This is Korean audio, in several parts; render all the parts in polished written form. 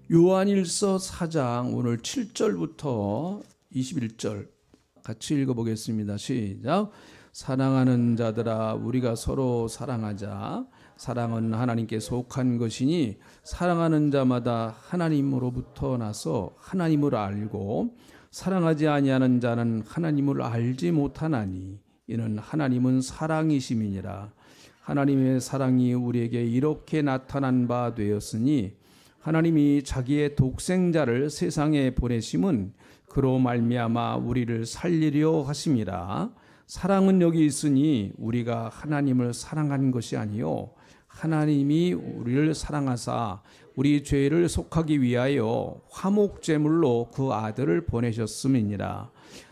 요한일서 4장 오늘 7절부터 21절 같이 읽어보겠습니다. 시작. 사랑하는 자들아, 우리가 서로 사랑하자. 사랑은 하나님께 속한 것이니 사랑하는 자마다 하나님으로부터 나서 하나님을 알고 사랑하지 아니하는 자는 하나님을 알지 못하나니 이는 하나님은 사랑이심이니라. 하나님의 사랑이 우리에게 이렇게 나타난 바 되었으니 하나님이 자기의 독생자를 세상에 보내심은 그로 말미암아 우리를 살리려 하심이라. 사랑은 여기 있으니 우리가 하나님을 사랑한 것이 아니요 하나님이 우리를 사랑하사 우리 죄를 속하기 위하여 화목제물로 그 아들을 보내셨음이니라.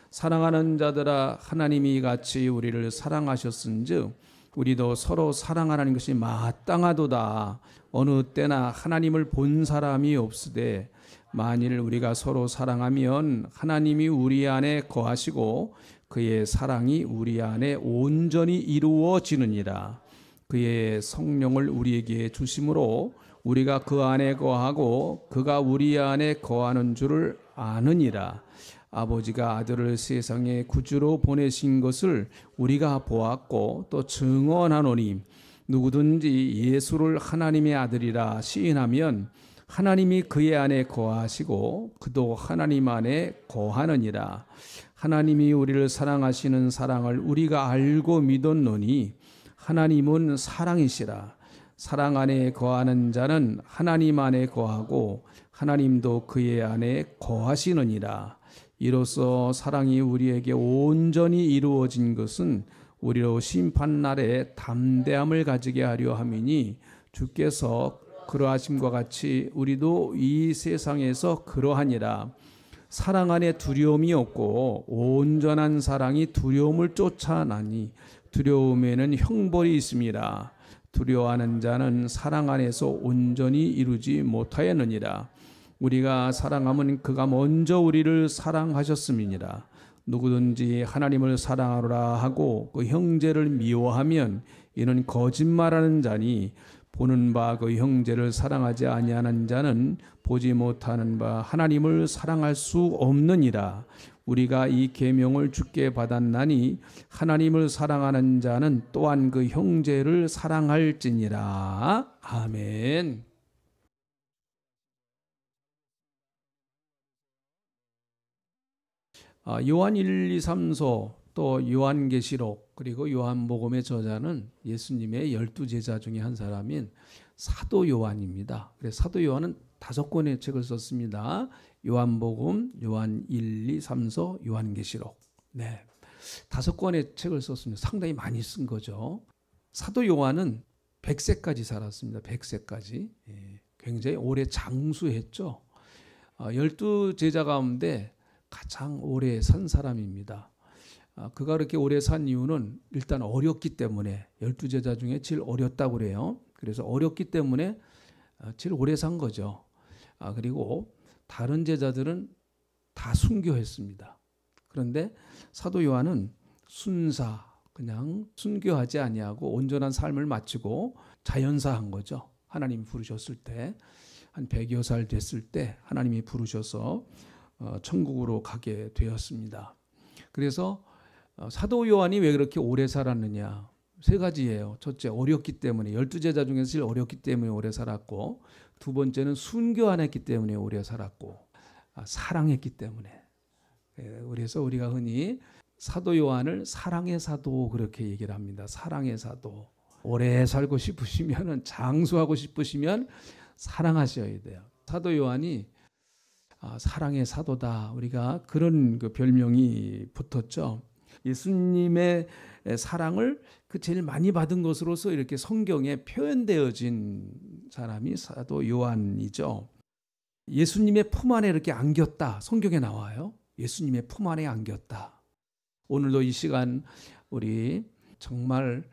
사랑하는 자들아, 하나님이 같이 우리를 사랑하셨은즉 우리도 서로 사랑하라는 것이 마땅하도다. 어느 때나 하나님을 본 사람이 없으되 만일 우리가 서로 사랑하면 하나님이 우리 안에 거하시고 그의 사랑이 우리 안에 온전히 이루어지느니라. 그의 성령을 우리에게 주심으로 우리가 그 안에 거하고 그가 우리 안에 거하는 줄을 아느니라. 아버지가 아들을 세상에 구주로 보내신 것을 우리가 보았고 또 증언하노니 누구든지 예수를 하나님의 아들이라 시인하면 하나님이 그의 안에 거하시고 그도 하나님 안에 거하느니라. 하나님이 우리를 사랑하시는 사랑을 우리가 알고 믿었노니 하나님은 사랑이시라. 사랑 안에 거하는 자는 하나님 안에 거하고 하나님도 그의 안에 거하시느니라. 이로써 사랑이 우리에게 온전히 이루어진 것은 우리로 심판날에 담대함을 가지게 하려 함이니 주께서 그러하심과 같이 우리도 이 세상에서 그러하니라. 사랑 안에 두려움이 없고 온전한 사랑이 두려움을 쫓아나니 두려움에는 형벌이 있습니다. 두려워하는 자는 사랑 안에서 온전히 이루지 못하였느니라. 우리가 사랑하면 그가 먼저 우리를 사랑하셨음이니라. 누구든지 하나님을 사랑하노라 하고 그 형제를 미워하면 이는 거짓말하는 자니 보는 바 그 형제를 사랑하지 아니하는 자는 보지 못하는 바 하나님을 사랑할 수 없느니라. 우리가 이 계명을 주께 받았나니 하나님을 사랑하는 자는 또한 그 형제를 사랑할지니라. 아멘. 요한 1, 2, 3서 또 요한계시록 그리고 요한복음의 저자는 예수님의 12제자 중에 한 사람인 사도 요한입니다. 그래서 사도 요한은 5권의 책을 썼습니다. 요한복음, 요한 1, 2, 3서, 요한계시록. 네, 5권의 책을 썼습니다. 상당히 많이 쓴 거죠. 사도 요한은 100세까지 살았습니다. 100세까지. 굉장히 오래 장수했죠. 12제자 가운데 가장 오래 산 사람입니다. 그가 그렇게 오래 산 이유는 일단 어렸기 때문에 12제자 중에 제일 어렸다고 그래요. 그래서 어렸기 때문에 제일 오래 산 거죠. 그리고 다른 제자들은 다 순교했습니다. 그런데 사도 요한은 순사, 그냥 순교하지 아니하고 온전한 삶을 마치고 자연사한 거죠. 하나님이 부르셨을 때, 한 100여 살 됐을 때 하나님이 부르셔서 천국으로 가게 되었습니다. 그래서 사도 요한이 왜 그렇게 오래 살았느냐? 3가지예요. 첫째, 어렸기 때문에 12제자 중에서 제일 어렸기 때문에 오래 살았고, 두 번째는 순교 안 했기 때문에 오래 살았고, 사랑했기 때문에. 그래서 우리가 흔히 사도 요한을 사랑의 사도 그렇게 얘기를 합니다. 사랑의 사도. 오래 살고 싶으시면, 장수하고 싶으시면 사랑하셔야 돼요. 사도 요한이 사랑의 사도다. 우리가 그런 그 별명이 붙었죠. 예수님의 사랑을 그 제일 많이 받은 것으로서 이렇게 성경에 표현되어진 사람이 사도 요한이죠. 예수님의 품 안에 이렇게 안겼다. 성경에 나와요. 예수님의 품 안에 안겼다. 오늘도 이 시간 우리 정말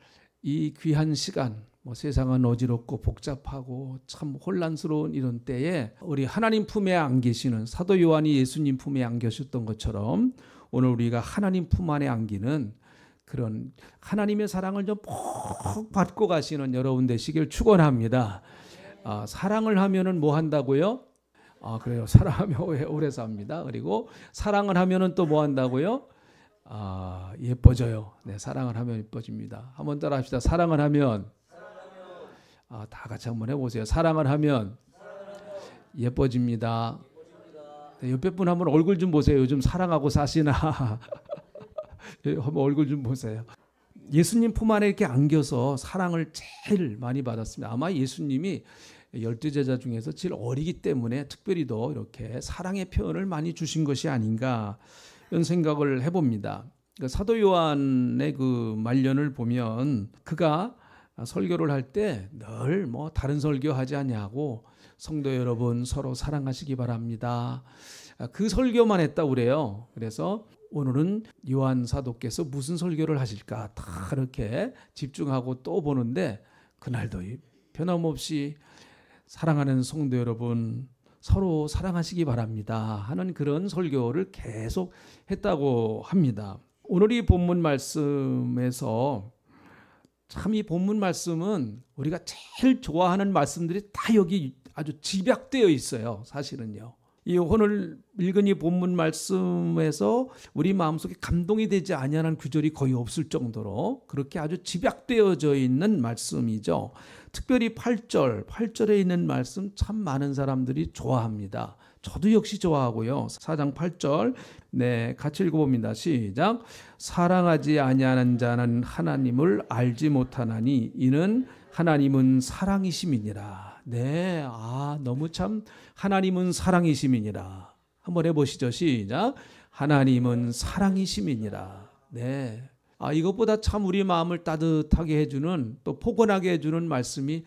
이 귀한 시간, 세상은 어지럽고 복잡하고 참 혼란스러운 이런 때에 우리 하나님 품에 안기시는 사도 요한이 예수님 품에 안겨셨던 것처럼 오늘 우리가 하나님 품 안에 안기는 그런 하나님의 사랑을 좀 푹 받고 가시는 여러분 되시길 축원합니다. 사랑을 하면은 뭐 한다고요? 아, 그래요. 사랑하면 오래 삽니다. 그리고 사랑을 하면은 또 뭐 한다고요? 아, 예뻐져요. 네, 사랑을 하면 예뻐집니다. 한번 따라 합시다. 사랑을 하면, 아, 다 같이 한번 해보세요. 사랑을 하면 예뻐집니다. 네, 옆에 분 한번 얼굴 좀 보세요. 요즘 사랑하고 사시나? 한번 얼굴 좀 보세요. 예수님 품 안에 이렇게 안겨서 사랑을 제일 많이 받았습니다. 아마 예수님이 12제자 중에서 제일 어리기 때문에 특별히 더 이렇게 사랑의 표현을 많이 주신 것이 아닌가 이런 생각을 해봅니다. 사도 요한의 그 말년을 보면 그가 설교를 할 때 늘 뭐 다른 설교하지 않냐고 성도 여러분 서로 사랑하시기 바랍니다. 그 설교만 했다고 그래요. 그래서 오늘은 요한 사도께서 무슨 설교를 하실까 다 이렇게 집중하고 또 보는데 그날도 변함없이 사랑하는 성도 여러분 서로 사랑하시기 바랍니다 하는 그런 설교를 계속 했다고 합니다. 오늘 이 본문 말씀에서 참 이 본문 말씀은 우리가 제일 좋아하는 말씀들이 다 여기 아주 집약되어 있어요. 사실은요. 이 오늘 읽은 이 본문 말씀에서 우리 마음속에 감동이 되지 아니하는 구절이 거의 없을 정도로 그렇게 아주 집약되어져 있는 말씀이죠. 특별히 8절에 있는 말씀 참 많은 사람들이 좋아합니다. 저도 역시 좋아하고요. 4장 8절 네, 같이 읽어봅니다. 시작. 사랑하지 아니하는 자는 하나님을 알지 못하나니 이는 하나님은 사랑이심이니라. 네, 너무 참 하나님은 사랑이심이니라. 한번 해보시죠. 시작. 하나님은 사랑이심이니라. 네. 이것보다 참 우리 마음을 따뜻하게 해주는 또 포근하게 해주는 말씀이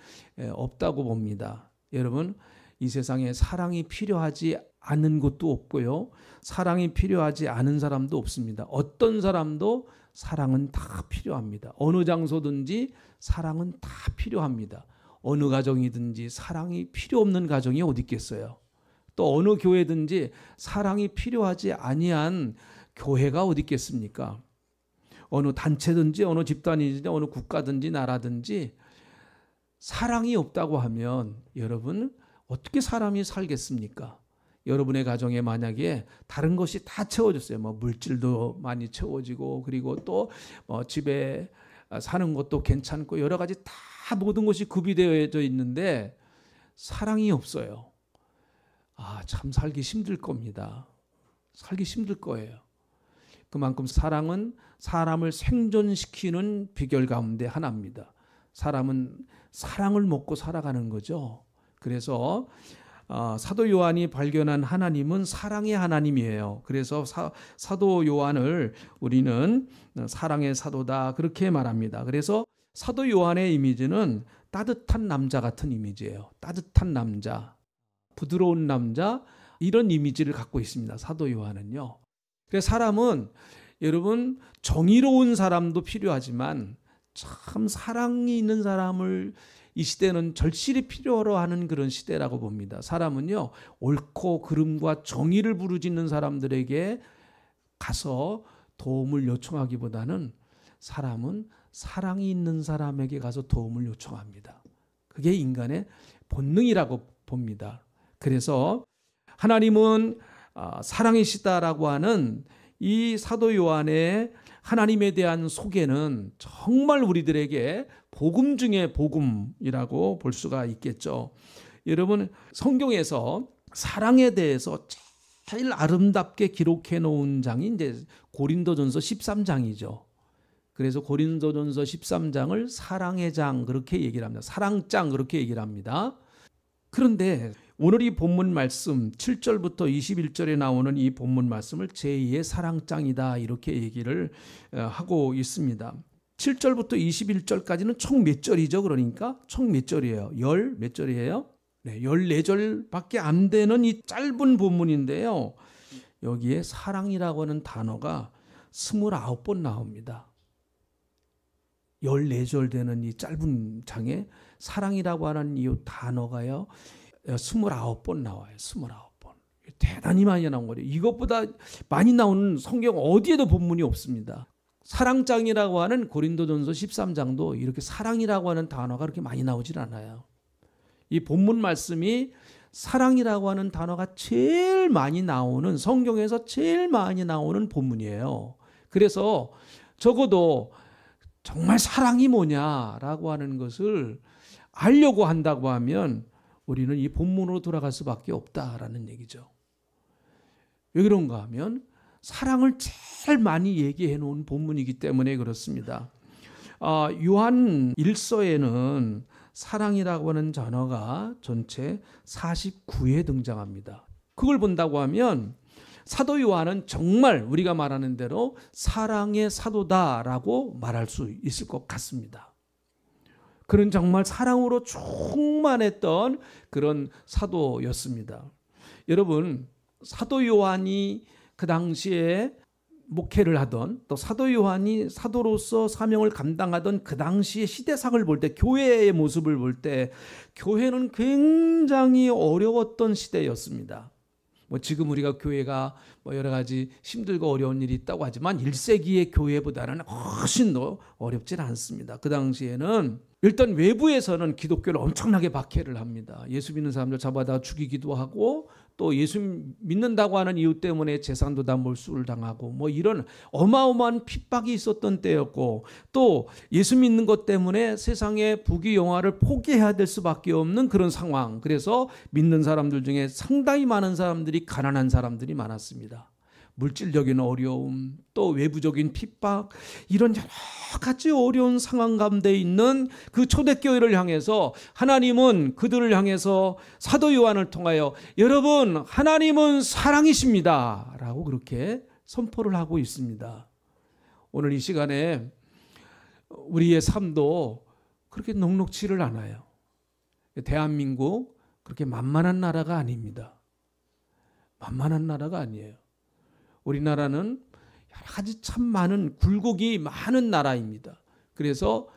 없다고 봅니다. 여러분, 이 세상에 사랑이 필요하지 않은 곳도 없고요. 사랑이 필요하지 않은 사람도 없습니다. 어떤 사람도 사랑은 다 필요합니다. 어느 장소든지 사랑은 다 필요합니다. 어느 가정이든지 사랑이 필요 없는 가정이 어디 있겠어요. 또 어느 교회든지 사랑이 필요하지 아니한 교회가 어디 있겠습니까? 어느 단체든지 어느 집단이든지 어느 국가든지 나라든지 사랑이 없다고 하면 여러분 어떻게 사람이 살겠습니까? 여러분의 가정에 만약에 다른 것이 다 채워졌어요. 뭐 물질도 많이 채워지고 그리고 또 집에 사는 것도 괜찮고 여러 가지 다 모든 것이 구비되어져 있는데 사랑이 없어요. 참 살기 힘들 겁니다. 살기 힘들 거예요. 그만큼 사랑은 사람을 생존시키는 비결 가운데 하나입니다. 사람은 사랑을 먹고 살아가는 거죠. 그래서 사도 요한이 발견한 하나님은 사랑의 하나님이에요. 그래서 사도 요한을 우리는 사랑의 사도다 그렇게 말합니다. 그래서 사도 요한의 이미지는 따뜻한 남자 같은 이미지예요. 따뜻한 남자, 부드러운 남자 이런 이미지를 갖고 있습니다. 사도 요한은요. 그래서 사람은 여러분 정의로운 사람도 필요하지만 참 사랑이 있는 사람을 이 시대는 절실히 필요로 하는 그런 시대라고 봅니다. 사람은요 옳고 그름과 정의를 부르짖는 사람들에게 가서 도움을 요청하기보다는 사람은 사랑이 있는 사람에게 가서 도움을 요청합니다. 그게 인간의 본능이라고 봅니다. 그래서 하나님은 사랑이시다라고 하는 이 사도 요한의 하나님에 대한 소개는 정말 우리들에게 복음 중에 복음이라고 볼 수가 있겠죠. 여러분 성경에서 사랑에 대해서 제일 아름답게 기록해 놓은 장이 이제 고린도전서 13장이죠. 그래서 고린도전서 13장을 사랑의 장 그렇게 얘기를 합니다. 사랑장 그렇게 얘기를 합니다. 그런데 오늘 이 본문 말씀 7절부터 21절에 나오는 이 본문 말씀을 제2의 사랑장이다 이렇게 얘기를 하고 있습니다. 7절부터 21절까지는 총 몇 절이죠? 그러니까 총 몇 절이에요? 몇 절이에요? 네, 14절밖에 안 되는 이 짧은 본문인데요. 여기에 사랑이라고 하는 단어가 29번 나옵니다. 14절 되는 이 짧은 장에 사랑이라고 하는 이 단어가요 29번 나와요. 29번. 대단히 많이 나온 거예요. 이것보다 많이 나오는 성경 어디에도 본문이 없습니다. 사랑장이라고 하는 고린도전서 13장도 이렇게 사랑이라고 하는 단어가 그렇게 많이 나오질 않아요. 이 본문 말씀이 사랑이라고 하는 단어가 제일 많이 나오는, 성경에서 제일 많이 나오는 본문이에요. 그래서 적어도 정말 사랑이 뭐냐라고 하는 것을 알려고 한다고 하면 우리는 이 본문으로 돌아갈 수밖에 없다라는 얘기죠. 왜 그런가 하면 사랑을 제일 많이 얘기해 놓은 본문이기 때문에 그렇습니다. 요한 1서에는 사랑이라고 하는 단어가 전체 49회 등장합니다. 그걸 본다고 하면 사도 요한은 정말 우리가 말하는 대로 사랑의 사도다라고 말할 수 있을 것 같습니다. 그는 정말 사랑으로 충만했던 그런 사도였습니다. 여러분, 사도 요한이 그 당시에 목회를 하던, 또 사도 요한이 사도로서 사명을 감당하던 그 당시의 시대상을 볼 때, 교회의 모습을 볼 때 교회는 굉장히 어려웠던 시대였습니다. 지금 우리가 교회가 여러 가지 힘들고 어려운 일이 있다고 하지만 1세기의 교회보다는 훨씬 더 어렵진 않습니다. 그 당시에는 일단 외부에서는 기독교를 엄청나게 박해를 합니다. 예수 믿는 사람들 잡아다 죽이기도 하고, 또 예수 믿는다고 하는 이유 때문에 재산도 다 몰수를 당하고 이런 어마어마한 핍박이 있었던 때였고, 또 예수 믿는 것 때문에 세상의 부귀영화를 포기해야 될 수밖에 없는 그런 상황. 그래서 믿는 사람들 중에 상당히 많은 사람들이 가난한 사람들이 많았습니다. 물질적인 어려움, 또 외부적인 핍박, 이런 여러 가지 어려운 상황 가운데 있는 그 초대교회를 향해서 하나님은 그들을 향해서 사도 요한을 통하여 여러분, 하나님은 사랑이십니다 라고 그렇게 선포를 하고 있습니다. 오늘 이 시간에 우리의 삶도 그렇게 녹록지를 않아요. 대한민국 그렇게 만만한 나라가 아닙니다. 만만한 나라가 아니에요. 우리나라는 여러 가지 참 많은 굴곡이 많은 나라입니다. 그래서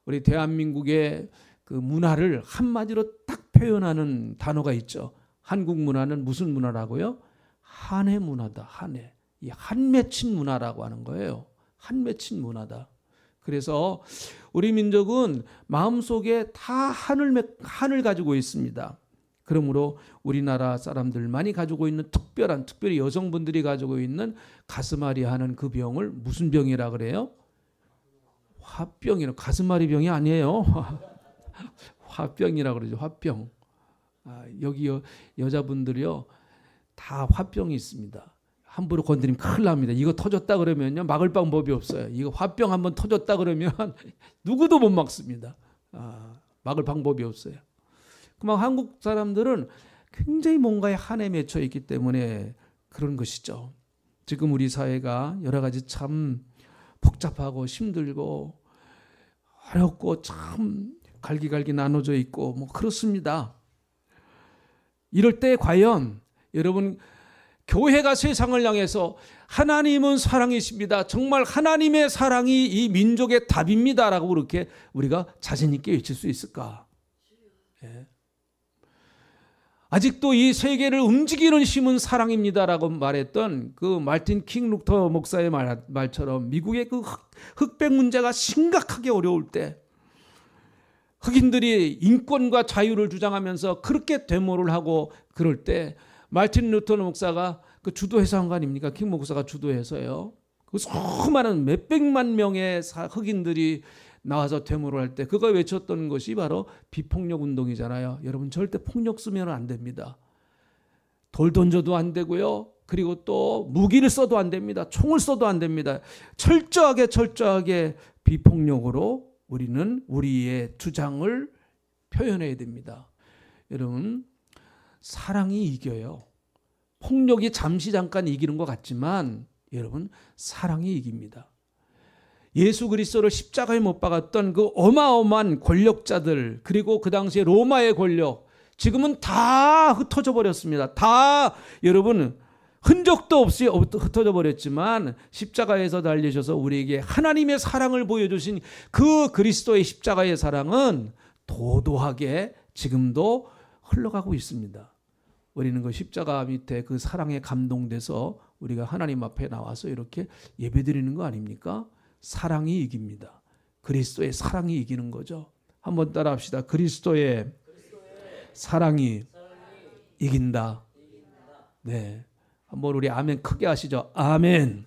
우리 대한민국의 그 문화를 한마디로 딱 표현하는 단어가 있죠. 한국 문화는 무슨 문화라고요? 한해 문화다. 한해. 이 한맺힌 문화라고 하는 거예요. 한맺힌 문화다. 그래서 우리 민족은 마음속에 다 한을 가지고 있습니다. 그러므로 우리나라 사람들만이 가지고 있는 특별히 여성분들이 가지고 있는 가슴앓이 하는 그 병을 무슨 병이라 그래요? 화병이라. 가슴앓이 병이 아니에요. 화병이라 그러죠. 화병. 여기 여자분들이요 다 화병이 있습니다. 함부로 건드리면 큰일 납니다. 이거 터졌다 그러면요 막을 방법이 없어요. 이거 화병 한번 터졌다 그러면 누구도 못 막습니다. 막을 방법이 없어요. 그만 한국 사람들은 굉장히 뭔가에 한에 맺혀 있기 때문에 그런 것이죠. 지금 우리 사회가 여러 가지 참 복잡하고 힘들고 어렵고 참 갈기갈기 나눠져 있고 그렇습니다. 이럴 때 과연 여러분, 교회가 세상을 향해서 하나님은 사랑이십니다, 정말 하나님의 사랑이 이 민족의 답입니다라고 그렇게 우리가 자신 있게 외칠 수 있을까? 예. 아직도 이 세계를 움직이는 힘은 사랑입니다라고 말했던 그 마틴 킹 루터 목사의 말처럼 미국의 그 흑백 문제가 심각하게 어려울 때, 흑인들이 인권과 자유를 주장하면서 그렇게 데모를 하고 그럴 때 마틴 루터 목사가 그 주도해서 한 거 아닙니까? 킹 목사가 주도해서요. 그 수많은 몇백만 명의 흑인들이 나와서 데모를 할 때 그거 외쳤던 것이 바로 비폭력 운동이잖아요. 여러분, 절대 폭력 쓰면 안 됩니다. 돌 던져도 안 되고요. 그리고 또 무기를 써도 안 됩니다. 총을 써도 안 됩니다. 철저하게 비폭력으로 우리는 우리의 주장을 표현해야 됩니다. 여러분, 사랑이 이겨요. 폭력이 잠깐 이기는 것 같지만 여러분, 사랑이 이깁니다. 예수 그리스도를 십자가에 못 박았던 그 어마어마한 권력자들, 그리고 그 당시에 로마의 권력, 지금은 다 흩어져 버렸습니다. 다 여러분 흔적도 없이 흩어져 버렸지만 십자가에서 달리셔서 우리에게 하나님의 사랑을 보여주신 그 그리스도의 십자가의 사랑은 도도하게 지금도 흘러가고 있습니다. 우리는 그 십자가 밑에 그 사랑에 감동돼서 우리가 하나님 앞에 나와서 이렇게 예배드리는 거 아닙니까? 사랑이 이깁니다. 그리스도의 사랑이 이기는 거죠. 한번 따라 합시다. 그리스도의 사랑이 이긴다. 네. 한번 우리 아멘 크게 하시죠. 아멘.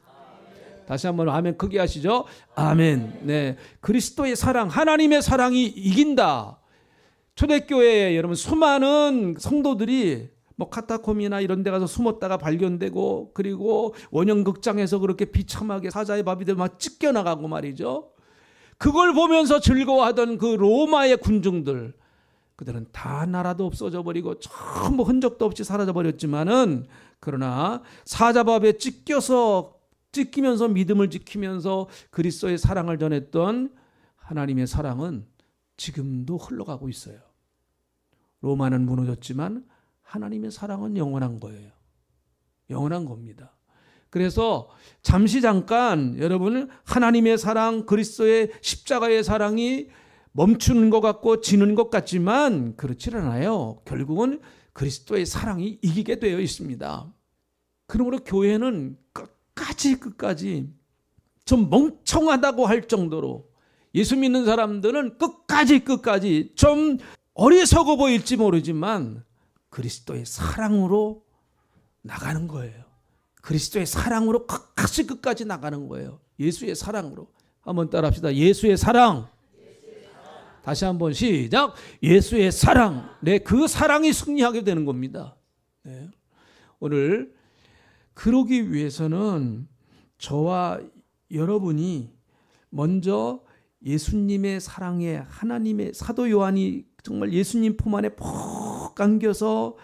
다시 한번 아멘 크게 하시죠. 아멘. 네. 그리스도의 사랑, 하나님의 사랑이 이긴다. 초대교회에 여러분 수많은 성도들이 뭐 카타콤이나 이런 데 가서 숨었다가 발견되고, 그리고 원형극장에서 그렇게 비참하게 사자의 밥이 되면 막 찢겨나가고 말이죠. 그걸 보면서 즐거워하던 그 로마의 군중들, 그들은 다 나라도 없어져 버리고 전부 흔적도 없이 사라져 버렸지만은, 그러나 사자밥에 찢기면서 믿음을 지키면서 그리스도의 사랑을 전했던 하나님의 사랑은 지금도 흘러가고 있어요. 로마는 무너졌지만 하나님의 사랑은 영원한 거예요. 영원한 겁니다. 그래서 잠깐 여러분, 하나님의 사랑, 그리스도의 십자가의 사랑이 멈추는 것 같고 지는 것 같지만 그렇지 않아요. 결국은 그리스도의 사랑이 이기게 되어 있습니다. 그러므로 교회는 끝까지 좀 멍청하다고 할 정도로, 예수 믿는 사람들은 끝까지 좀 어리석어 보일지 모르지만 그리스도의 사랑으로 나가는 거예요. 그리스도의 사랑으로 끝까지 나가는 거예요. 예수의 사랑으로. 한번 따라합시다. 예수의 사랑. 다시 한번 시작. 예수의 사랑. 네, 그 사랑이 승리하게 되는 겁니다. 네. 오늘 그러기 위해서는 저와 여러분이 먼저 예수님의 사랑에, 하나님의, 사도 요한이 정말 예수님 품 안에 푹 안겨서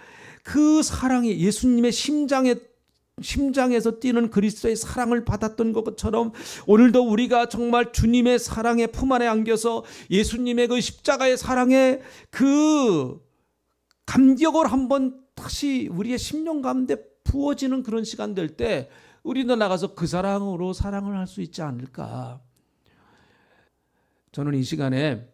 그 사랑이 예수님의 심장에서 뛰는 그리스도의 사랑을 받았던 것처럼, 오늘도 우리가 정말 주님의 사랑의 품 안에 안겨서 예수님의 그 십자가의 사랑에 그 감격을 한번 다시 우리의 심령 가운데 부어지는 그런 시간 될 때 우리도 나가서 그 사랑으로 사랑을 할 수 있지 않을까. 저는 이 시간에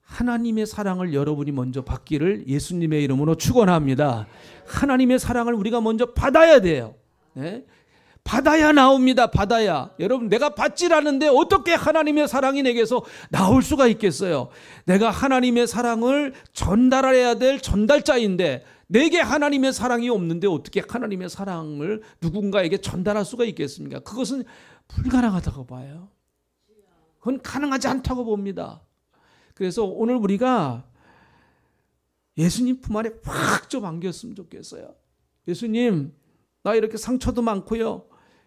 하나님의 사랑을 여러분이 먼저 받기를 예수님의 이름으로 축원합니다. 하나님의 사랑을 우리가 먼저 받아야 돼요. 네? 받아야 나옵니다. 받아야. 여러분, 내가 받질 않는데 어떻게 하나님의 사랑이 내게서 나올 수가 있겠어요? 내가 하나님의 사랑을 전달해야 될 전달자인데 내게 하나님의 사랑이 없는데 어떻게 하나님의 사랑을 누군가에게 전달할 수가 있겠습니까? 그것은 불가능하다고 봐요. 그건 가능하지 않다고 봅니다. 그래서 오늘 우리가 예수님 품 안에 확 좀 안겼으면 좋겠어요. 예수님, 나 이렇게 상처도 많고요.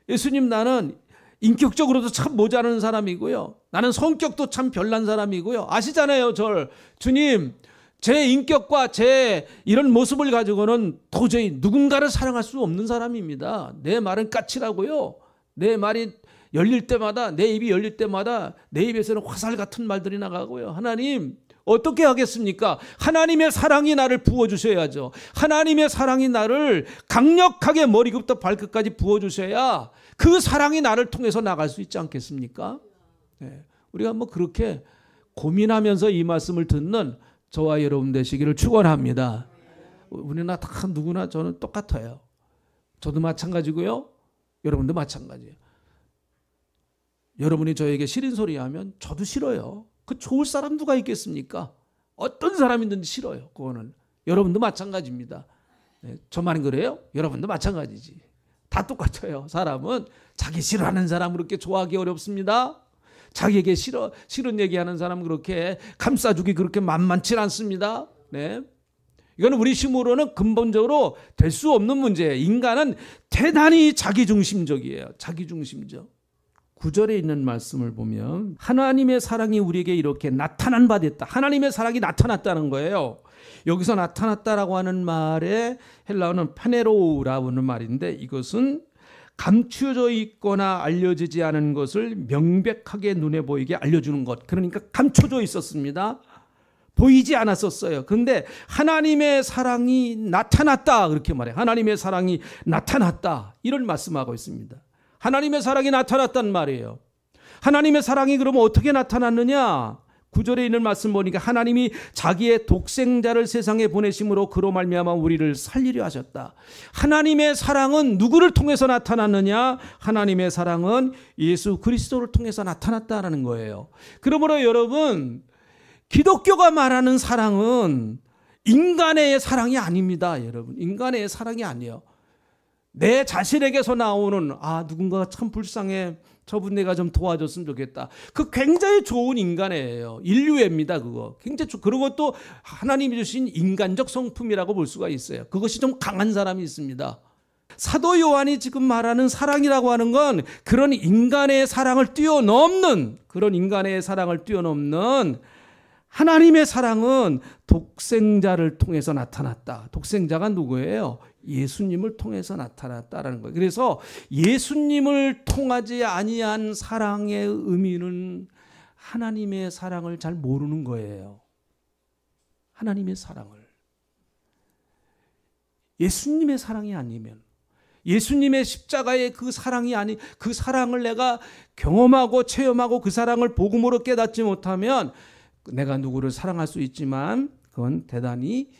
예수님, 나는 인격적으로도 참 모자라는 사람이고요. 나는 성격도 참 별난 사람이고요. 아시잖아요, 절. 주님, 제 인격과 제 이런 모습을 가지고는 도저히 누군가를 사랑할 수 없는 사람입니다. 내 말은 까칠하고요. 내 말이 열릴 때마다, 내 입이 열릴 때마다 내 입에서는 화살 같은 말들이 나가고요. 하나님, 어떻게 하겠습니까? 하나님의 사랑이 나를 부어주셔야죠. 하나님의 사랑이 나를 강력하게 머리부터 발끝까지 부어주셔야 그 사랑이 나를 통해서 나갈 수 있지 않겠습니까? 네. 우리가 뭐 그렇게 고민하면서 이 말씀을 듣는 저와 여러분 되시기를 축원합니다. 우리나 다 누구나 저는 똑같아요. 저도 마찬가지고요. 여러분도 마찬가지예요. 여러분이 저에게 싫은 소리 하면 저도 싫어요. 그 좋을 사람 누가 있겠습니까? 어떤 사람이든지 싫어요. 그거는 여러분도 마찬가지입니다. 네, 저만 그래요? 여러분도 마찬가지지. 다 똑같아요. 사람은 자기 싫어하는 사람을 그렇게 좋아하기 어렵습니다. 자기에게 싫은 얘기하는 사람 그렇게 감싸주기 그렇게 만만치 않습니다. 네. 이거는 우리 힘으로는 근본적으로 될 수 없는 문제예요. 인간은 대단히 자기중심적이에요. 자기중심적. 9절에 있는 말씀을 보면 하나님의 사랑이 우리에게 이렇게 나타난 바 됐다. 하나님의 사랑이 나타났다는 거예요. 여기서 나타났다라고 하는 말에 헬라어는 파네로우라고 하는 말인데, 이것은 감추어져 있거나 알려지지 않은 것을 명백하게 눈에 보이게 알려주는 것. 그러니까 감춰져 있었습니다. 보이지 않았었어요. 그런데 하나님의 사랑이 나타났다, 그렇게 말해요. 하나님의 사랑이 나타났다, 이런 말씀하고 있습니다. 하나님의 사랑이 나타났단 말이에요. 하나님의 사랑이 그러면 어떻게 나타났느냐? 9절에 있는 말씀 보니까 하나님이 자기의 독생자를 세상에 보내심으로 그로 말미암아 우리를 살리려 하셨다. 하나님의 사랑은 누구를 통해서 나타났느냐? 하나님의 사랑은 예수 그리스도를 통해서 나타났다라는 거예요. 그러므로 여러분, 기독교가 말하는 사랑은 인간의 사랑이 아닙니다, 여러분. 인간의 사랑이 아니에요. 내 자신에게서 나오는 누군가가 참 불쌍해, 저분 내가 좀 도와줬으면 좋겠다. 그 굉장히 좋은 인간이에요. 인류애입니다, 그거. 굉장히 그런 것도 하나님이 주신 인간적 성품이라고 볼 수가 있어요. 그것이 좀 강한 사람이 있습니다. 사도 요한이 지금 말하는 사랑이라고 하는 건 그런 인간의 사랑을 뛰어넘는, 그런 인간의 사랑을 뛰어넘는 하나님의 사랑은 독생자를 통해서 나타났다. 독생자가 누구예요? 예수님을 통해서 나타났다라는 거예요. 그래서 예수님을 통하지 아니한 사랑의 의미는 하나님의 사랑을 잘 모르는 거예요. 하나님의 사랑을. 예수님의 사랑이 아니면, 예수님의 십자가의 그 사랑이 아니, 그 사랑을 내가 경험하고 체험하고 그 사랑을 복음으로 깨닫지 못하면 내가 누구를 사랑할 수 있지만 그건 대단히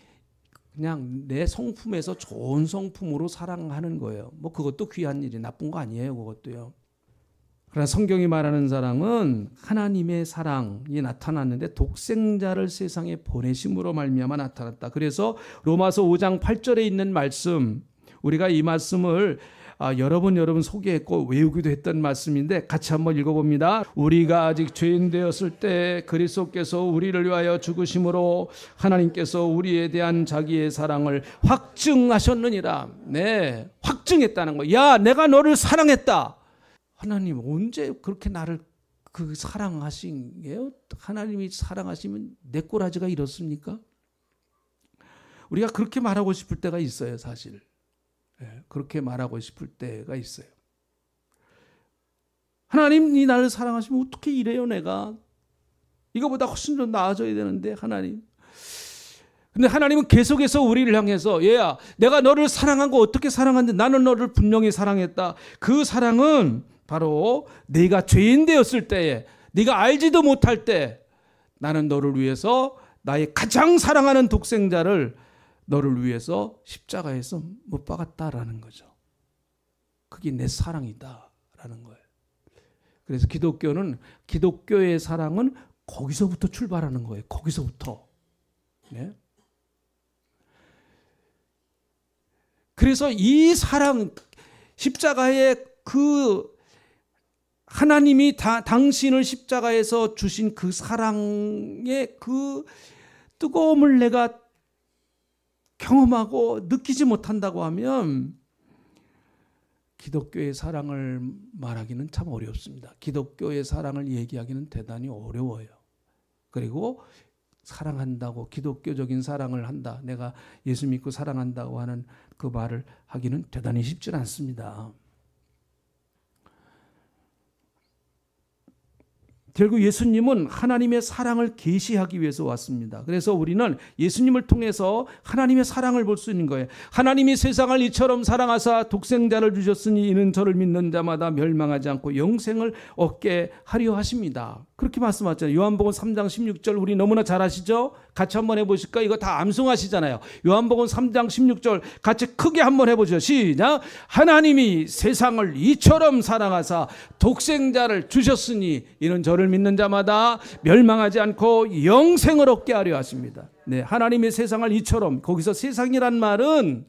그냥 내 성품에서 좋은 성품으로 사랑하는 거예요. 뭐 그것도 귀한 일이 나쁜 거 아니에요, 그것도요. 그러나 성경이 말하는 사랑은 하나님의 사랑이 나타났는데 독생자를 세상에 보내심으로 말미암아 나타났다. 그래서 로마서 5장 8절에 있는 말씀, 우리가 이 말씀을 여러 번 소개했고 외우기도 했던 말씀인데 같이 한번 읽어봅니다. 우리가 아직 죄인 되었을 때 그리스도께서 우리를 위하여 죽으심으로 하나님께서 우리에 대한 자기의 사랑을 확증하셨느니라. 네, 확증했다는 거예요. 야, 내가 너를 사랑했다. 하나님 언제 그렇게 나를 사랑하신 게요? 하나님이 사랑하시면 내 꼬라지가 이렇습니까? 우리가 그렇게 말하고 싶을 때가 있어요, 사실. 그렇게 말하고 싶을 때가 있어요. 하나님이 나를 사랑하시면 어떻게 이래요, 내가? 이거보다 훨씬 더 나아져야 되는데, 하나님. 근데 하나님은 계속해서 우리를 향해서, 얘야, 내가 너를 사랑한 거 어떻게 사랑하는데 나는 너를 분명히 사랑했다. 그 사랑은 바로 네가 죄인 되었을 때에, 네가 알지도 못할 때 나는 너를 위해서 나의 가장 사랑하는 독생자를 너를 위해서 십자가에서 못 박았다라는 거죠. 그게 내 사랑이다라는 거예요. 그래서 기독교의 사랑은 거기서부터 출발하는 거예요. 거기서부터. 네? 그래서 이 사랑, 십자가의 그 하나님이 당신을 십자가에서 주신 그 사랑의 그 뜨거움을 내가 경험하고 느끼지 못한다고 하면 기독교의 사랑을 말하기는 참 어렵습니다. 기독교의 사랑을 얘기하기는 대단히 어려워요. 그리고 사랑한다고, 기독교적인 사랑을 한다, 내가 예수 믿고 사랑한다고 하는 그 말을 하기는 대단히 쉽지 않습니다. 결국 예수님은 하나님의 사랑을 계시하기 위해서 왔습니다. 그래서 우리는 예수님을 통해서 하나님의 사랑을 볼 수 있는 거예요. 하나님이 세상을 이처럼 사랑하사 독생자를 주셨으니 이는 저를 믿는 자마다 멸망하지 않고 영생을 얻게 하려 하십니다. 그렇게 말씀하셨잖아요. 요한복음 3장 16절 우리 너무나 잘 아시죠? 같이 한번 해보실까? 이거 다 암송하시잖아요. 요한복음 3장 16절 같이 크게 한번 해보죠. 시작. 하나님이 세상을 이처럼 사랑하사 독생자를 주셨으니 이는 저를 믿는 자마다 멸망하지 않고 영생을 얻게 하려 하십니다. 네, 하나님의 세상을 이처럼, 거기서 세상이란 말은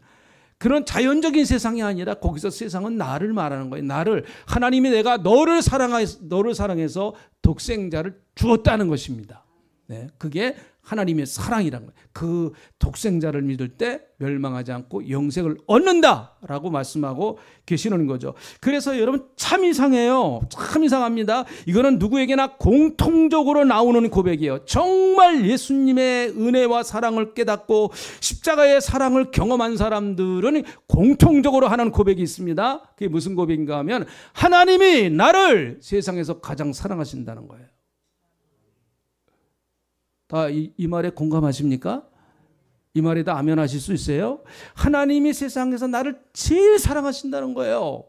그런 자연적인 세상이 아니라 거기서 세상은 나를 말하는 거예요. 나를, 하나님이 내가 너를 사랑해서 독생자를 주었다는 것입니다. 네, 그게 하나님의 사랑이라는 거예요. 그 독생자를 믿을 때 멸망하지 않고 영생을 얻는다라고 말씀하고 계시는 거죠. 그래서 여러분 참 이상해요. 참 이상합니다. 이거는 누구에게나 공통적으로 나오는 고백이에요. 정말 예수님의 은혜와 사랑을 깨닫고 십자가의 사랑을 경험한 사람들은 공통적으로 하는 고백이 있습니다. 그게 무슨 고백인가 하면 하나님이 나를 세상에서 가장 사랑하신다는 거예요. 다 이 말에 공감하십니까? 이 말에 다 아멘하실 수 있어요? 하나님이 세상에서 나를 제일 사랑하신다는 거예요.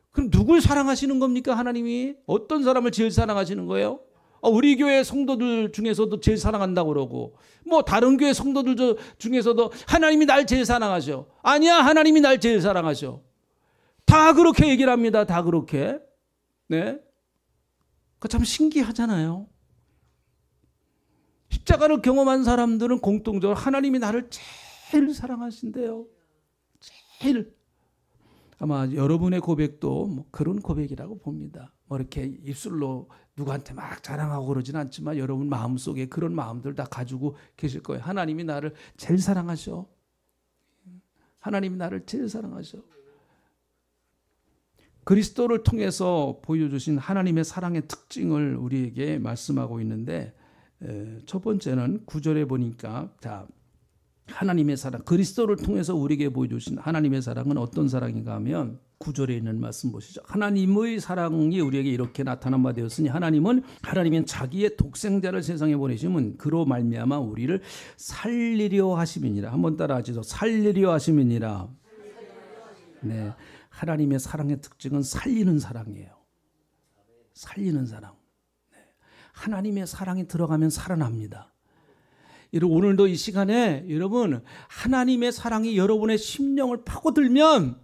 그럼 누굴 사랑하시는 겁니까? 하나님이 어떤 사람을 제일 사랑하시는 거예요? 우리 교회 성도들 중에서도 제일 사랑한다고 그러고, 뭐 다른 교회 성도들 중에서도 하나님이 날 제일 사랑하셔. 아니야, 하나님이 날 제일 사랑하셔. 다 그렇게 얘기를 합니다. 다 그렇게. 네, 그 참 신기하잖아요. 십자가를 경험한 사람들은 공통적으로 하나님이 나를 제일 사랑하신대요. 제일. 아마 여러분의 고백도 뭐 그런 고백이라고 봅니다. 뭐 이렇게 입술로 누구한테 막 자랑하고 그러진 않지만 여러분 마음속에 그런 마음들 다 가지고 계실 거예요. 하나님이 나를 제일 사랑하셔. 하나님이 나를 제일 사랑하셔. 그리스도를 통해서 보여주신 하나님의 사랑의 특징을 우리에게 말씀하고 있는데, 첫 번째는 9절에 보니까, 자, 하나님의 사랑, 그리스도를 통해서 우리에게 보여주신 하나님의 사랑은 어떤 사랑인가 하면 9절에 있는 말씀 보시죠. 하나님의 사랑이 우리에게 이렇게 나타난 바 되었으니 하나님은 자기의 독생자를 세상에 보내시면 그로 말미암아 우리를 살리려 하심이니라. 한번 따라하시죠. 살리려 하심이니라. 네, 하나님의 사랑의 특징은 살리는 사랑이에요. 살리는 사랑. 네. 하나님의 사랑이 들어가면 살아납니다. 오늘도 이 시간에 여러분 하나님의 사랑이 여러분의 심령을 파고들면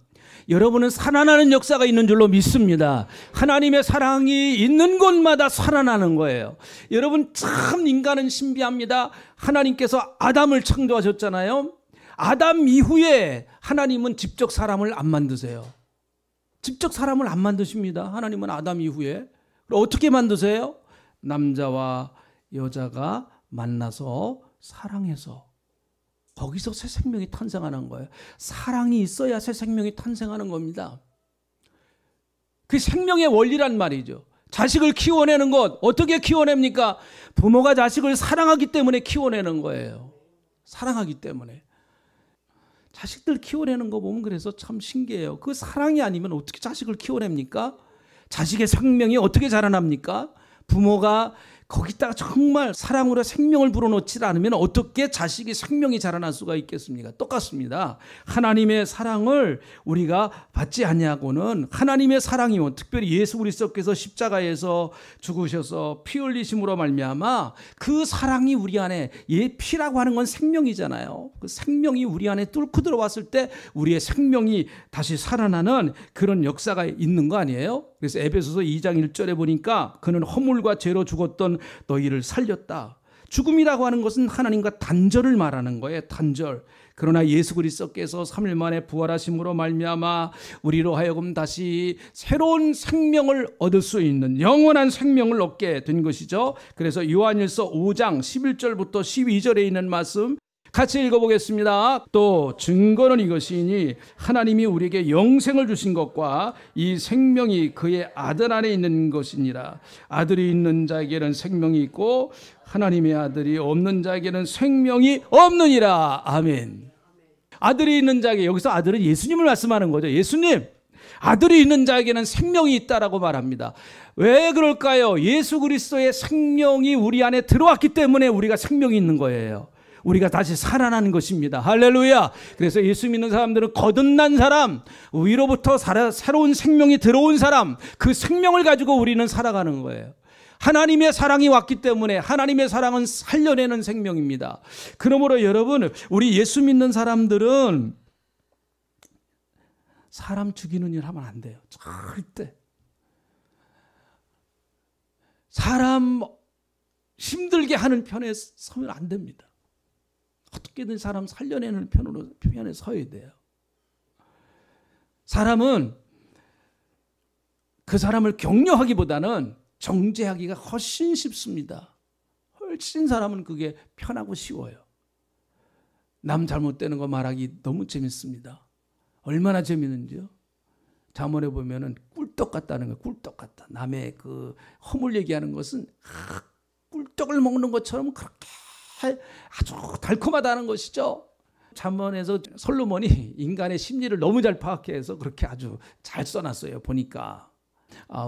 여러분은 살아나는 역사가 있는 줄로 믿습니다. 하나님의 사랑이 있는 곳마다 살아나는 거예요. 여러분 참 인간은 신비합니다. 하나님께서 아담을 창조하셨잖아요. 아담 이후에 하나님은 직접 사람을 안 만드세요. 직접 사람을 안 만드십니다. 하나님은 아담 이후에. 그럼 어떻게 만드세요? 남자와 여자가 만나서 사랑해서 거기서 새 생명이 탄생하는 거예요. 사랑이 있어야 새 생명이 탄생하는 겁니다. 그 생명의 원리란 말이죠. 자식을 키워내는 것 어떻게 키워냅니까? 부모가 자식을 사랑하기 때문에 키워내는 거예요. 사랑하기 때문에. 자식들 키워내는 거 보면 그래서 참 신기해요. 그 사랑이 아니면 어떻게 자식을 키워냅니까? 자식의 생명이 어떻게 자라납니까? 부모가 거기다가 정말 사랑으로 생명을 불어넣지 않으면 어떻게 자식의 생명이 자라날 수가 있겠습니까? 똑같습니다. 하나님의 사랑을 우리가 받지 않냐고는 하나님의 사랑이요, 특별히 예수 그리스도께서 십자가에서 죽으셔서 피 흘리심으로 말미암아 그 사랑이 우리 안에, 피라고 하는 건 생명이잖아요. 그 생명이 우리 안에 뚫고 들어왔을 때 우리의 생명이 다시 살아나는 그런 역사가 있는 거 아니에요? 그래서 에베소서 2장 1절에 보니까 그는 허물과 죄로 죽었던 너희를 살렸다. 죽음이라고 하는 것은 하나님과 단절을 말하는 거예요. 단절. 그러나 예수 그리스도께서 3일 만에 부활하심으로 말미암아 우리로 하여금 다시 새로운 생명을 얻을 수 있는 영원한 생명을 얻게 된 것이죠. 그래서 요한일서 5장 11절부터 12절에 있는 말씀 같이 읽어보겠습니다. 또 증거는 이것이니 하나님이 우리에게 영생을 주신 것과 이 생명이 그의 아들 안에 있는 것이니라. 아들이 있는 자에게는 생명이 있고 하나님의 아들이 없는 자에게는 생명이 없느니라. 아멘. 아들이 있는 자에게, 여기서 아들은 예수님을 말씀하는 거죠. 예수님, 아들이 있는 자에게는 생명이 있다라고 말합니다. 왜 그럴까요? 예수 그리스도의 생명이 우리 안에 들어왔기 때문에 우리가 생명이 있는 거예요. 우리가 다시 살아나는 것입니다. 할렐루야. 그래서 예수 믿는 사람들은 거듭난 사람, 위로부터 새로운 생명이 들어온 사람, 그 생명을 가지고 우리는 살아가는 거예요. 하나님의 사랑이 왔기 때문에 하나님의 사랑은 살려내는 생명입니다. 그러므로 여러분, 우리 예수 믿는 사람들은 사람 죽이는 일 하면 안 돼요. 절대. 사람 힘들게 하는 편에 서면 안 됩니다. 어떻게든 사람 살려내는 편에 서야 돼요. 사람은 그 사람을 격려하기보다는 정죄하기가 훨씬 쉽습니다. 훨씬 사람은 그게 편하고 쉬워요. 남 잘못되는 거 말하기 너무 재밌습니다. 얼마나 재밌는지요? 잠언에 보면은 꿀떡 같다는 거예요. 꿀떡 같다. 남의 그 허물 얘기하는 것은 꿀떡을 먹는 것처럼 그렇게 아주 달콤하다는 것이죠. 잠언에서 솔로몬이 인간의 심리를 너무 잘 파악해서 그렇게 아주 잘 써놨어요. 보니까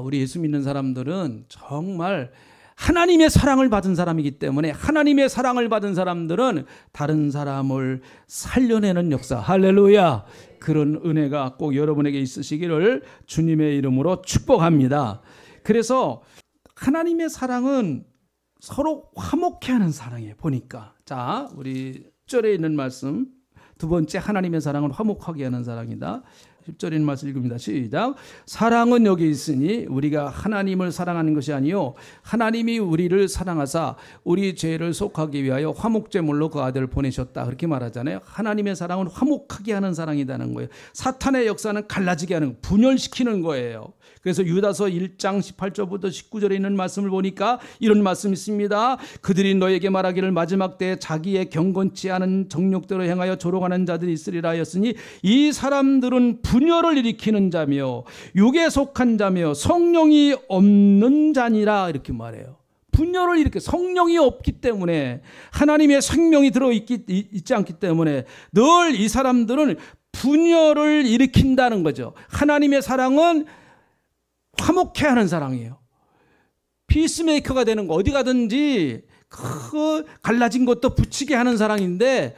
우리 예수 믿는 사람들은 정말 하나님의 사랑을 받은 사람이기 때문에 하나님의 사랑을 받은 사람들은 다른 사람을 살려내는 역사, 할렐루야, 그런 은혜가 꼭 여러분에게 있으시기를 주님의 이름으로 축복합니다. 그래서 하나님의 사랑은 서로 화목해 하는 사랑이에요. 보니까 자, 우리 10절에 있는 말씀, 두 번째 하나님의 사랑은 화목하게 하는 사랑이다. 10절에 있는 말씀 읽습니다. 시작. 사랑은 여기 있으니 우리가 하나님을 사랑하는 것이 아니요 하나님이 우리를 사랑하사 우리 죄를 속하기 위하여 화목제물로 그 아들을 보내셨다. 그렇게 말하잖아요. 하나님의 사랑은 화목하게 하는 사랑이라는 거예요. 사탄의 역사는 갈라지게 하는, 분열시키는 거예요. 그래서 유다서 1장 18절부터 19절에 있는 말씀을 보니까 이런 말씀이 있습니다. 그들이 너에게 말하기를 마지막 때에 자기의 경건치 않은 정욕대로 행하여 조롱하는 자들이 있으리라 하였으니 이 사람들은 분열을 일으키는 자며 육에 속한 자며 성령이 없는 자니라 이렇게 말해요. 분열을 일으켜, 성령이 없기 때문에, 하나님의 생명이 있지 않기 때문에 늘 이 사람들은 분열을 일으킨다는 거죠. 하나님의 사랑은 화목해 하는 사랑이에요. 피스메이커가 되는 거, 어디 가든지 그 갈라진 것도 붙이게 하는 사랑인데,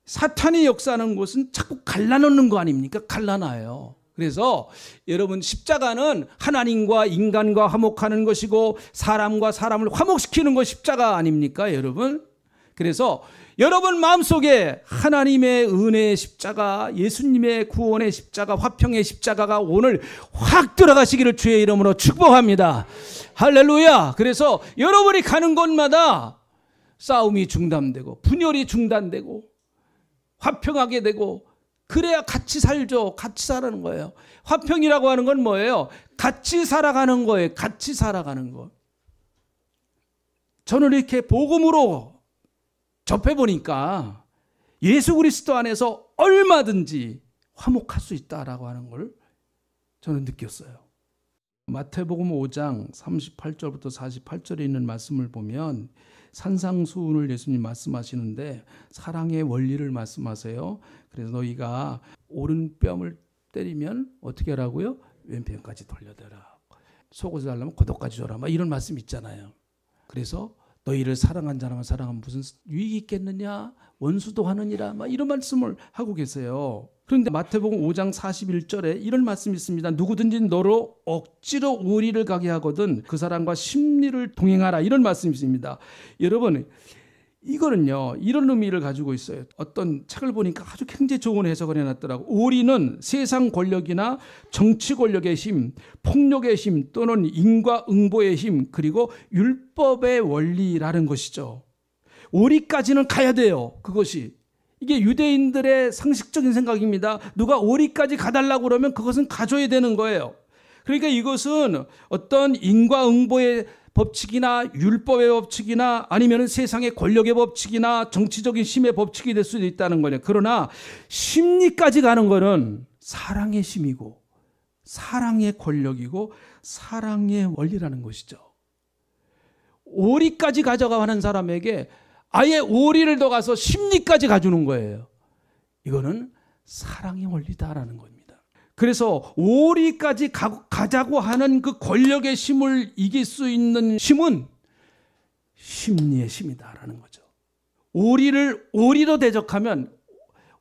사탄이 역사하는 것은 자꾸 갈라놓는 거 아닙니까? 갈라놔요. 그래서 여러분, 십자가는 하나님과 인간과 화목하는 것이고 사람과 사람을 화목시키는 것 십자가 아닙니까, 여러분? 그래서 여러분 마음속에 하나님의 은혜의 십자가, 예수님의 구원의 십자가, 화평의 십자가가 오늘 확 들어가시기를 주의 이름으로 축복합니다. 할렐루야. 그래서 여러분이 가는 곳마다 싸움이 중단되고 분열이 중단되고 화평하게 되고, 그래야 같이 살죠. 같이 살아가는 거예요. 화평이라고 하는 건 뭐예요? 같이 살아가는 거예요. 같이 살아가는 거. 저는 이렇게 복음으로 접해보니까 예수 그리스도 안에서 얼마든지 화목할 수 있다라고 하는 걸 저는 느꼈어요. 마태복음 5장 38절부터 48절에 있는 말씀을 보면 산상수훈을 예수님 말씀하시는데 사랑의 원리를 말씀하세요. 그래서 너희가 오른뺨을 때리면 어떻게 하라고요? 왼편까지 돌려대라. 속옷을 달라면 겉옷까지 줘라. 막 이런 말씀 있잖아요. 그래서 너희를 사랑한 자라면 사랑하면 무슨 유익이 있겠느냐? 원수도 하느니라. 막 이런 말씀을 하고 계세요. 그런데 마태복음 5장 41절에 이런 말씀이 있습니다. 누구든지 너로 억지로 우리를 가게 하거든 그 사람과 심리를 동행하라. 이런 말씀이 있습니다. 여러분, 이거는요, 이런 의미를 가지고 있어요. 어떤 책을 보니까 아주 굉장히 좋은 해석을 해놨더라고. 오리는 세상 권력이나 정치 권력의 힘, 폭력의 힘 또는 인과응보의 힘, 그리고 율법의 원리라는 것이죠. 오리까지는 가야 돼요. 그것이. 이게 유대인들의 상식적인 생각입니다. 누가 오리까지 가달라고 그러면 그것은 가져야 되는 거예요. 그러니까 이것은 어떤 인과응보의 법칙이나 율법의 법칙이나 아니면 세상의 권력의 법칙이나 정치적인 힘의 법칙이 될 수도 있다는 거예요. 그러나 심리까지 가는 거는 사랑의 힘이고 사랑의 권력이고 사랑의 원리라는 것이죠. 오리까지 가져가는 사람에게 아예 오리를 더 가서 심리까지 가주는 거예요. 이거는 사랑의 원리다라는 겁니다. 그래서 오리까지 가자고 하는 그 권력의 힘을 이길 수 있는 힘은 심리의 힘이다라는 거죠. 오리를 오리로 대적하면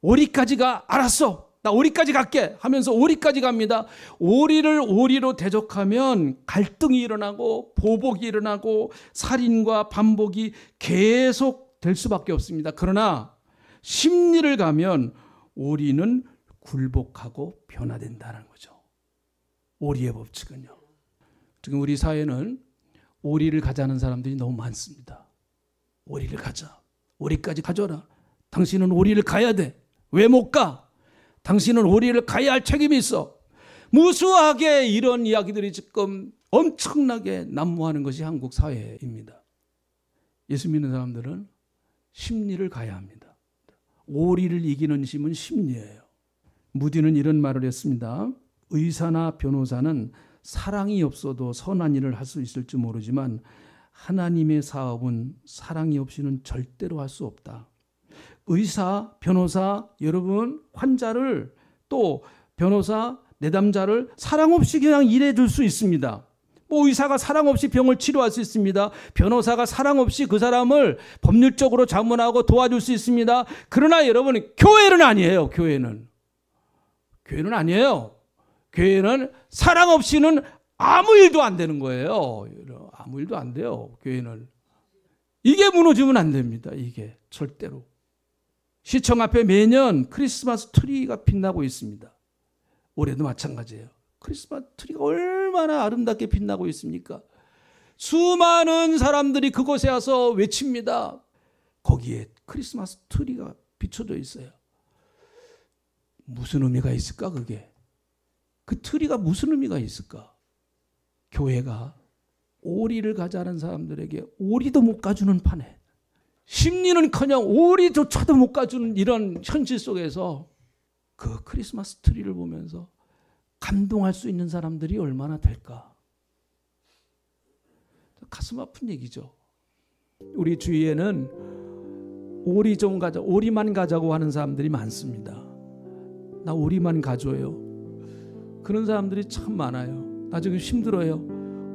오리까지가 알았어, 나 오리까지 갈게 하면서 오리까지 갑니다. 오리를 오리로 대적하면 갈등이 일어나고 보복이 일어나고 살인과 반복이 계속 될 수밖에 없습니다. 그러나 심리를 가면 오리는 굴복하고 변화된다는 거죠. 오리의 법칙은요. 지금 우리 사회는 오리를 가자는 사람들이 너무 많습니다. 오리를 가자. 오리까지 가져라. 당신은 오리를 가야 돼. 왜 못 가? 당신은 오리를 가야 할 책임이 있어. 무수하게 이런 이야기들이 지금 엄청나게 난무하는 것이 한국 사회입니다. 예수 믿는 사람들은 심리를 가야 합니다. 오리를 이기는 힘은 심리예요. 무디는 이런 말을 했습니다. 의사나 변호사는 사랑이 없어도 선한 일을 할 수 있을지 모르지만 하나님의 사업은 사랑이 없이는 절대로 할 수 없다. 의사, 변호사, 여러분 환자를 또 변호사, 내담자를 사랑 없이 그냥 일해 줄 수 있습니다. 뭐 의사가 사랑 없이 병을 치료할 수 있습니다. 변호사가 사랑 없이 그 사람을 법률적으로 자문하고 도와줄 수 있습니다. 그러나 여러분, 교회는 아니에요. 교회는 아니에요. 교회는 사랑 없이는 아무 일도 안 되는 거예요. 아무 일도 안 돼요. 교회는. 이게 무너지면 안 됩니다. 이게 절대로. 시청 앞에 매년 크리스마스 트리가 빛나고 있습니다. 올해도 마찬가지예요. 크리스마스 트리가 얼마나 아름답게 빛나고 있습니까? 수많은 사람들이 그곳에 와서 외칩니다. 거기에 크리스마스 트리가 비춰져 있어요. 무슨 의미가 있을까 그게? 그 트리가 무슨 의미가 있을까? 교회가 오리를 가자는 사람들에게 오리도 못 가주는 판에, 심리는커녕 오리조차도 못 가주는 이런 현실 속에서 그 크리스마스 트리를 보면서 감동할 수 있는 사람들이 얼마나 될까? 가슴 아픈 얘기죠. 우리 주위에는 오리 좀 가자, 오리만 가자고 하는 사람들이 많습니다. 나 오리만 가줘요. 그런 사람들이 참 많아요. 나 지금 힘들어요.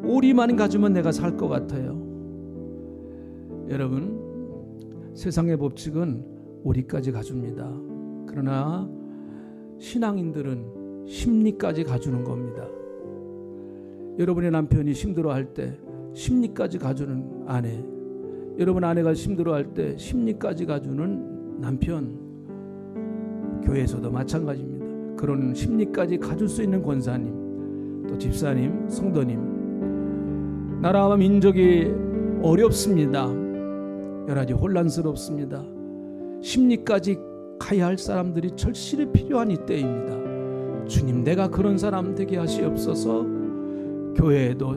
오리만 가주면 내가 살 것 같아요. 여러분, 세상의 법칙은 오리까지 가줍니다. 그러나 신앙인들은 심리까지 가주는 겁니다. 여러분의 남편이 힘들어할 때 심리까지 가주는 아내, 여러분 아내가 힘들어할 때 심리까지 가주는 남편, 교회에서도 마찬가지입니다. 그런 심리까지 가줄 수 있는 권사님, 또 집사님, 성도님, 나라와 민족이 어렵습니다. 여러 가지 혼란스럽습니다. 심리까지 가야 할 사람들이 절실히 필요한 이때입니다. 주님, 내가 그런 사람 되게 하시옵소서. 교회에도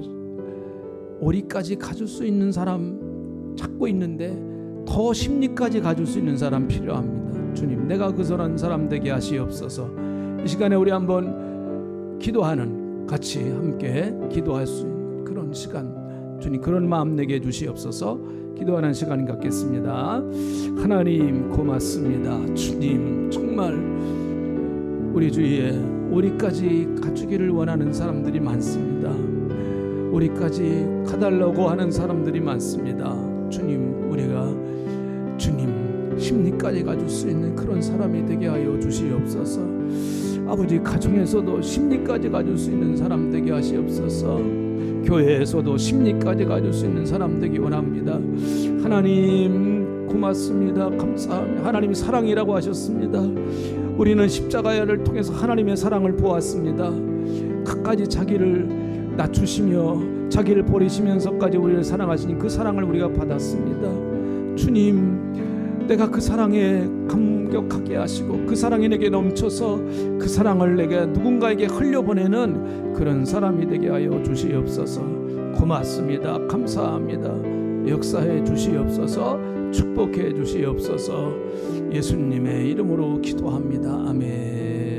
오리까지 가줄 수 있는 사람 찾고 있는데 더 심리까지 가줄 수 있는 사람 필요합니다. 주님, 내가 그런 사람 되게 하시옵소서. 이 시간에 우리 한번 기도하는, 같이 함께 기도할 수 있는 그런 시간, 주님 그런 마음 내게 주시옵소서. 기도하는 시간 갖겠습니다. 하나님 고맙습니다. 주님, 정말 우리 주위에 오리까지 갖추기를 원하는 사람들이 많습니다. 오리까지 가달라고 하는 사람들이 많습니다. 주님, 우리가 주님 심리까지 가줄 수 있는 그런 사람이 되게 하여 주시옵소서. 아버지, 가정에서도 심리까지 가줄 수 있는 사람 되게 하시옵소서. 교회에서도 심리까지 가질 수 있는 사람 되기 원합니다. 하나님 고맙습니다. 감사합니다. 하나님이 사랑이라고 하셨습니다. 우리는 십자가를 통해서 하나님의 사랑을 보았습니다. 끝까지 자기를 낮추시며 자기를 버리시면서까지 우리를 사랑하시니 그 사랑을 우리가 받았습니다. 주님, 내가 그 사랑에 감격하게 하시고 그 사랑이 내게 넘쳐서 그 사랑을 내게 누군가에게 흘려보내는 그런 사람이 되게 하여 주시옵소서. 고맙습니다. 감사합니다. 역사해 주시옵소서. 축복해 주시옵소서. 예수님의 이름으로 기도합니다. 아멘.